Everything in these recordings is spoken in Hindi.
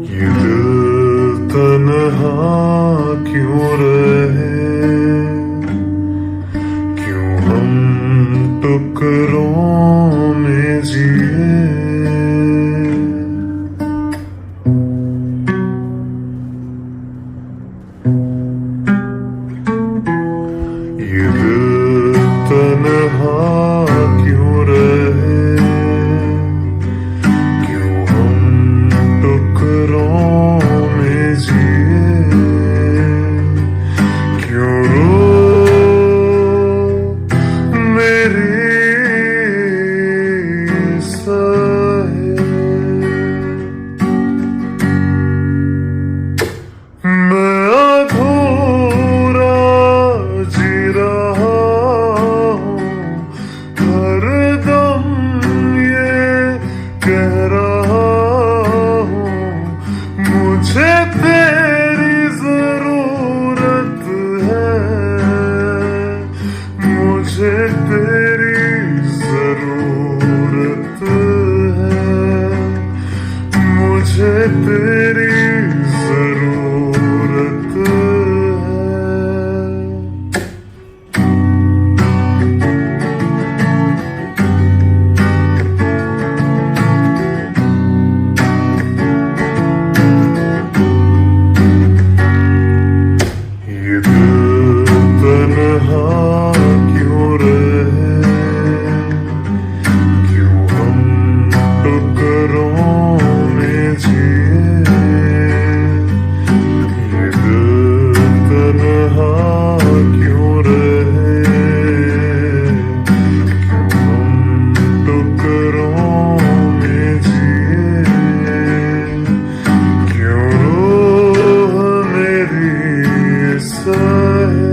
ये दिल तन्हा क्यों रहे, क्यों हम टुकड़ों में जिए। ये दिल तन्हा क्यों रहे, क्यों हम टुकड़ों में जिए। क्यों रो मेरी सहे, मैं अधूरा जी रहा हूँ, हर दम ये कह रहा हूँ, मुझे तेरी जरूरत है, मुझे तेरी जरूरत है, मुझे तेरी जरूरत है। ये दिल तन्हा क्यों रहे, क्यों हम टुकड़ों में जिए। ये दिल तन्हा क्यों रहे, क्यों हम टुकड़ों में जिए। क्यों रूह मेरी सहे,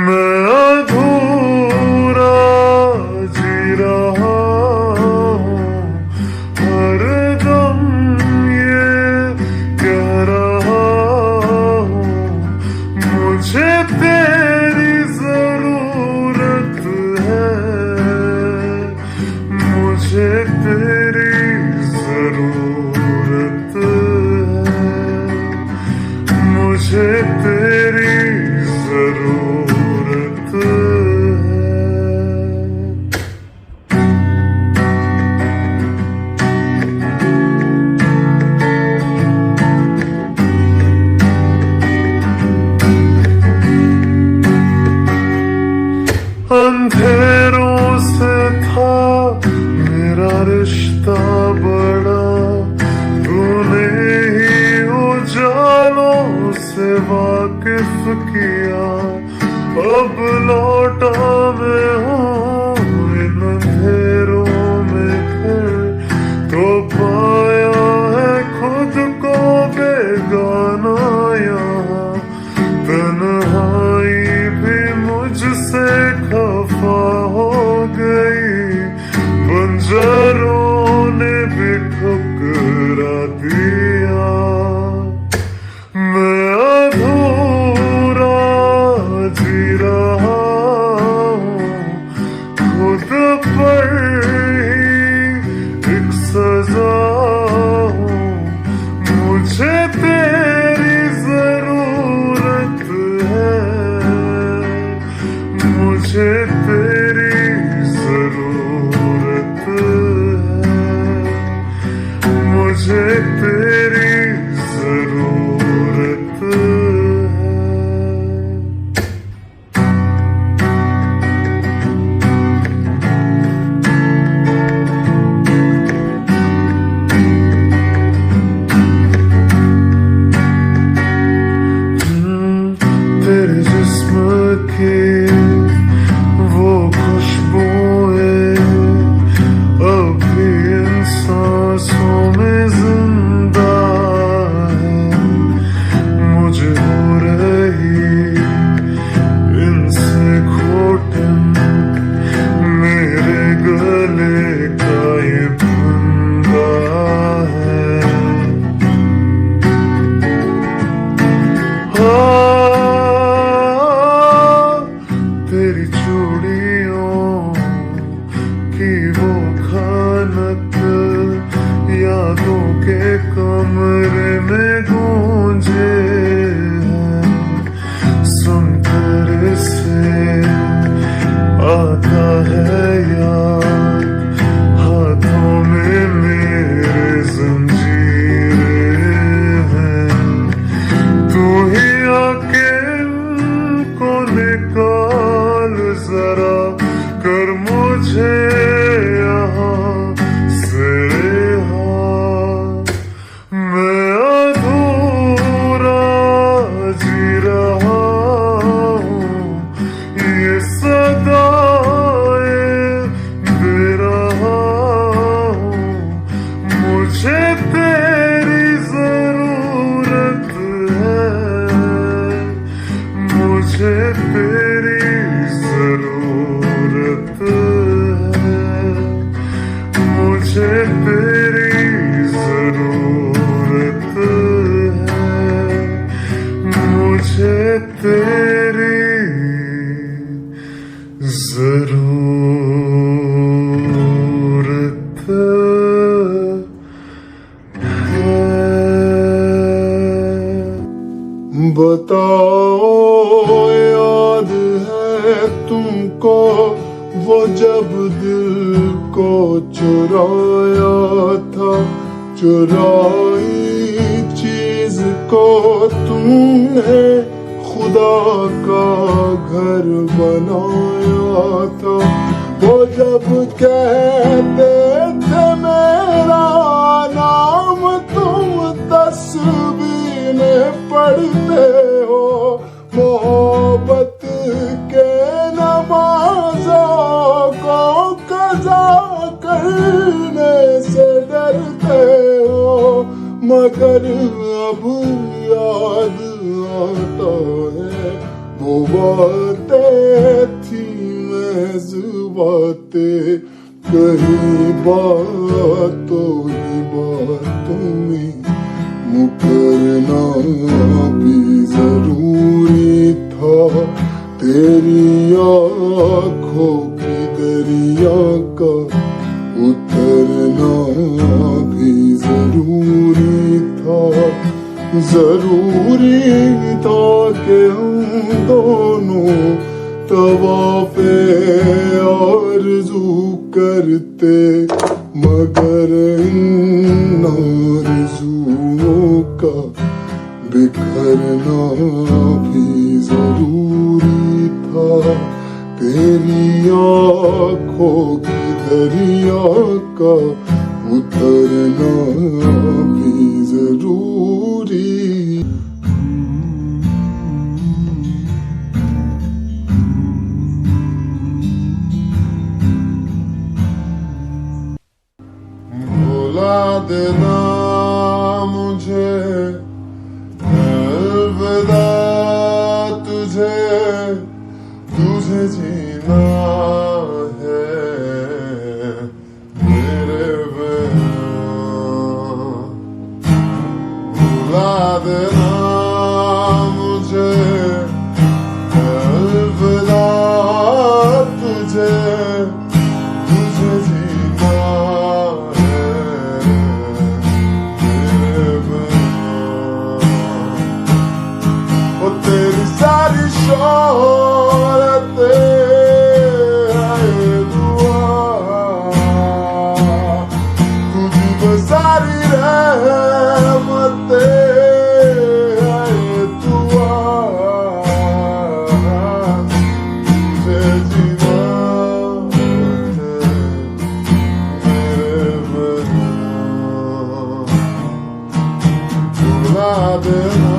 मैं अधूरा जी रहा हूँ, हर दम ये कह रहा हूँ, मुझे तेरी जरूरत है, मुझे तेरी जरूरत है, मुझे तेरी जरूरत है। अंधेरों से था मेरा रिश्ता बड़ा, तूने ही उजालों से वाकिफ किया। अब लौटा मैं हूँ इन अंधेरों में फिर, तो पाया है खुद को बेगाना यहाँ। तन्हाई भी मुझसे खफा हो गई, बंजरों ने भी ठुकरा दिया। मैं अधूरा जी रहा हूँ, खुद पर ही एक सजा हूँ, मुझे तेरी जरूरत है, मुझे तेरी जरूरत है, मुझे तेरी जरूरत है। तेरे जिस्म की वो खुशबुएं अब भी इन सांसों में जिंदा बताओ याद है तुमको वो जब दिल को चुराया था, चुराई चीज को तुमने खुदा का घर बनाया था। वो जब कहते थे मेरा नाम तुम तस्बीह पढ़ते हो, मोहब्बत के नमाजों को कज़ा करने से डरते हो। मगर अब याद आता है वो बातें थी महज़ बातें, कहीं बातों ही बातों में मुकरना भी जरूरी था। तेरी आँखों की दरिया का उतरना भी जरूरी था। जरूरी था कि हम दोनों तवाफ़े आरज़ू करते, मगर इन आरज़ुओं का बिखरना भी जरूरी था। तेरी आँखों की दरिया का उतरना भी जरूरी। भुला देना मुझे, अलविदा तुझे, तुझे जीना है मेरे बिना। भुला देना मुझे, अलविदा तुझे, तुझे जीना सारी शोहरतें आए दुआ, तुझी पे सारी रहमतें आए दुआ, तुझे जीना है मेरे बिना। भुला देना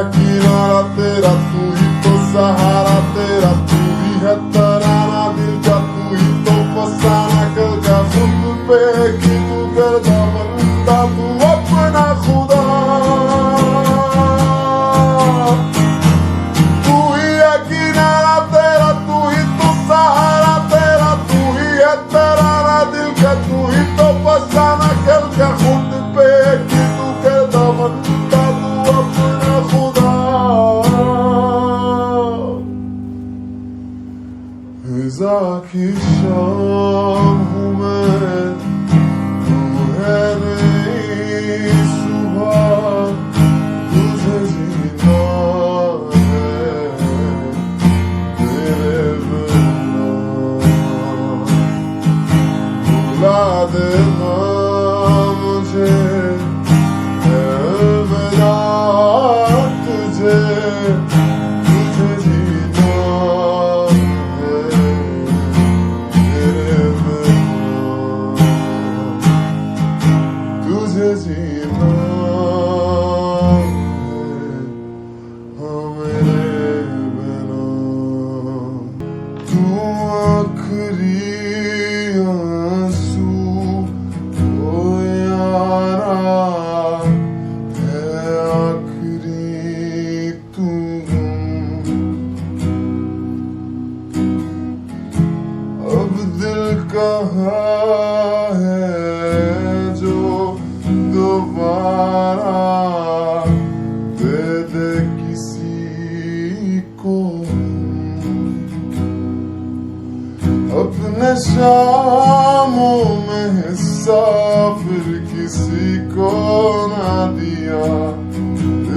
किनारा तेरा, तू ही तो सहारा तेरा, तू ही है तराना दिल का, तू ही तो फसाना कल का खुद पे कि तू करता बंदा, तू अपना खुदा। तू ही है किनारा तेरा, तू ही तो सहारा तेरा, तू ही है तराना दिल का, तू ही तो फसाना कल का खुद पे कि तू करता बंदा, तू अपना खुदा। फिजा की शाम हूँ मैं, तू है नई सुबह, तुझे जीना है मेरे बिना। भुला देना मुझे, अलविदा तुझे, तुझे जीना तुझे जीना मेरे बिना। तू आखिरी आंसू मुसाफिर किसी को ना दिया,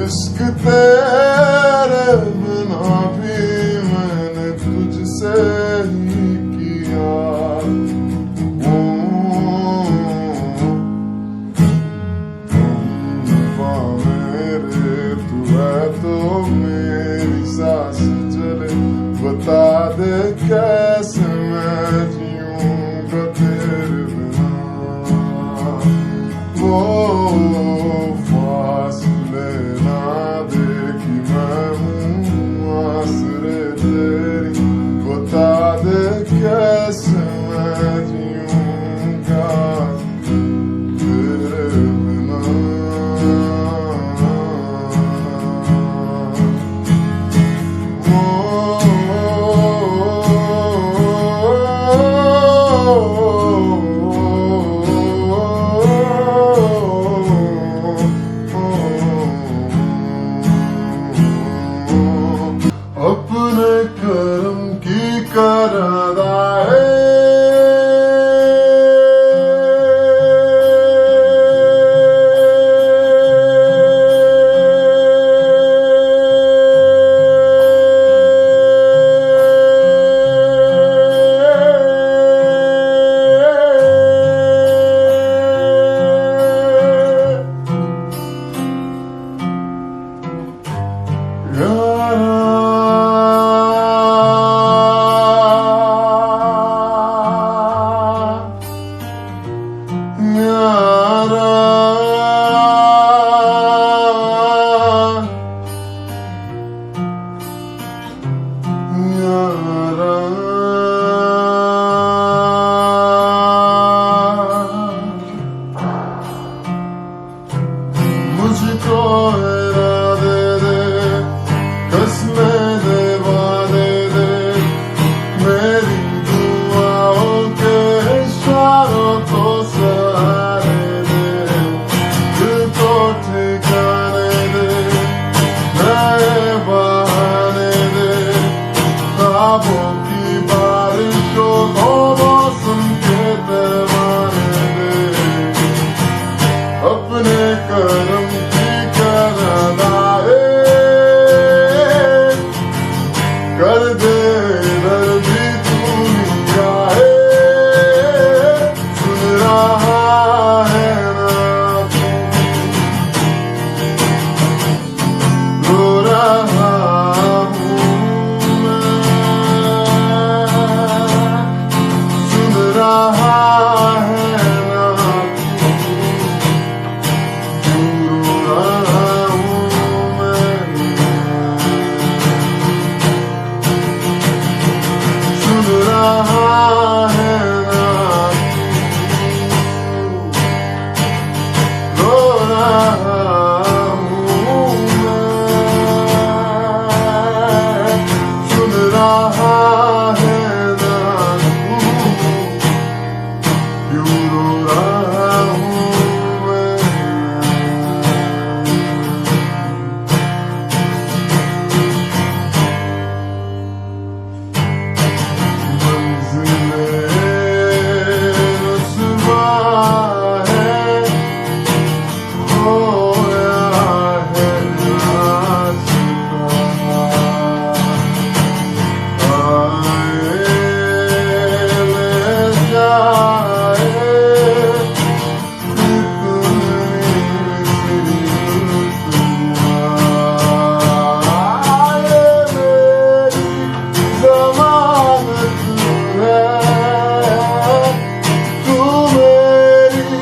इश्क तेरे बिना भी मैंने तुझसे ही किया। मेरे तू है तो मेरी सांस चले, बता दे कैसे मैं जीऊंगा तेरे बिना। वो फासले ना दे कि मैं हूँ आसरे तेरी, बता दे कैसे मैं जीऊंगा तेरे बिना। अपने कर्म की करादाए मुझको इरादे दे, कसमें दे, वादे दे, मेरी दुआओं के इशारों को सहारे दे, दिल को ठिकाने दे, नए बहाने दे, ख्वाबों की बारिशों को मौसम के पैमाने दे। अपने कर्म की करादाए कर दे, इधर भी तू नहीं आए, सुन रहा है ना तू, रो रहा हूँ मैं, सुन रहा है ना तू, सुन रहा है ना तू, रो रहा हूँ मैं, सुन रहा है ना तू, क्यों रो रहा हूँ मैं। तू मेरी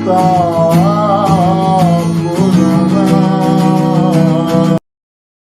था